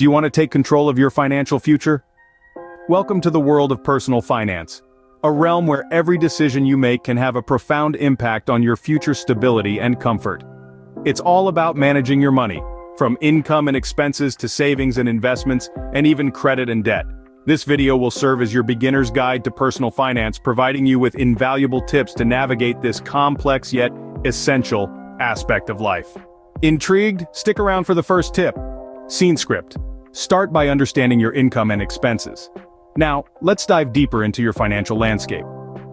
Do you want to take control of your financial future? Welcome to the world of personal finance, a realm where every decision you make can have a profound impact on your future stability and comfort. It's all about managing your money, from income and expenses to savings and investments, and even credit and debt. This video will serve as your beginner's guide to personal finance, providing you with invaluable tips to navigate this complex yet essential aspect of life. Intrigued? Stick around for the first tip. Scene script. Start by understanding your income and expenses. Now, let's dive deeper into your financial landscape.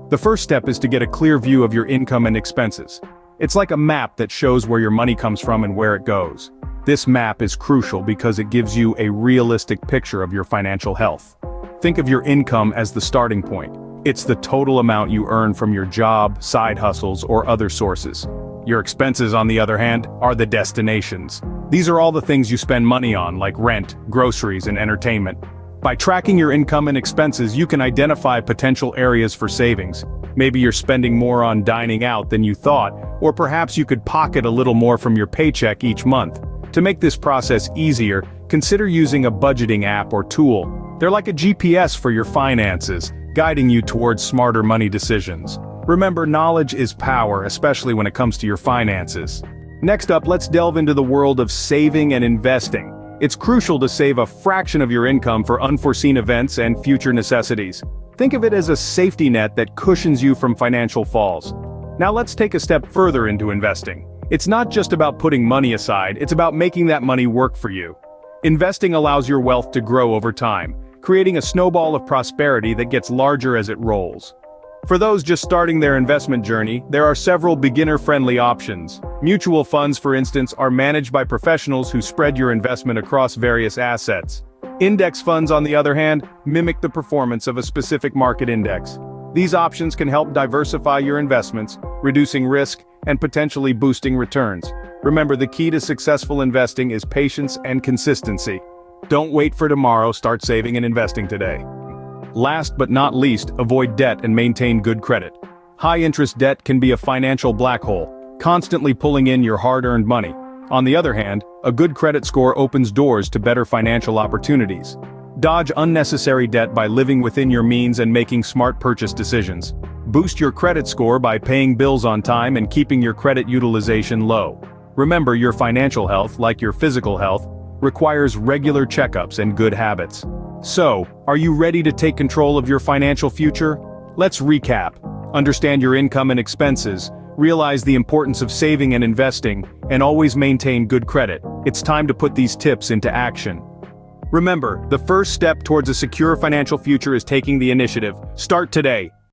The first step is to get a clear view of your income and expenses. It's like a map that shows where your money comes from and where it goes. This map is crucial because it gives you a realistic picture of your financial health. Think of your income as the starting point. It's the total amount you earn from your job, side hustles, or other sources. Your expenses, on the other hand, are the destinations. These are all the things you spend money on, like rent, groceries, and entertainment. By tracking your income and expenses, you can identify potential areas for savings. Maybe you're spending more on dining out than you thought, or perhaps you could pocket a little more from your paycheck each month. To make this process easier, consider using a budgeting app or tool. They're like a GPS for your finances, guiding you towards smarter money decisions. Remember, knowledge is power, especially when it comes to your finances. Next up, let's delve into the world of saving and investing. It's crucial to save a fraction of your income for unforeseen events and future necessities. Think of it as a safety net that cushions you from financial falls. Now let's take a step further into investing. It's not just about putting money aside, it's about making that money work for you. Investing allows your wealth to grow over time, creating a snowball of prosperity that gets larger as it rolls. For those just starting their investment journey, there are several beginner-friendly options. Mutual funds, for instance, are managed by professionals who spread your investment across various assets. Index funds, on the other hand, mimic the performance of a specific market index. These options can help diversify your investments, reducing risk and potentially boosting returns. Remember, the key to successful investing is patience and consistency. Don't wait for tomorrow, start saving and investing today. Last but not least, avoid debt and maintain good credit. High-interest debt can be a financial black hole, constantly pulling in your hard-earned money. On the other hand, a good credit score opens doors to better financial opportunities. Dodge unnecessary debt by living within your means and making smart purchase decisions. Boost your credit score by paying bills on time and keeping your credit utilization low. Remember, your financial health, like your physical health, requires regular checkups and good habits. So, are you ready to take control of your financial future? Let's recap. Understand your income and expenses, realize the importance of saving and investing, and always maintain good credit. It's time to put these tips into action. Remember, the first step towards a secure financial future is taking the initiative. Start today.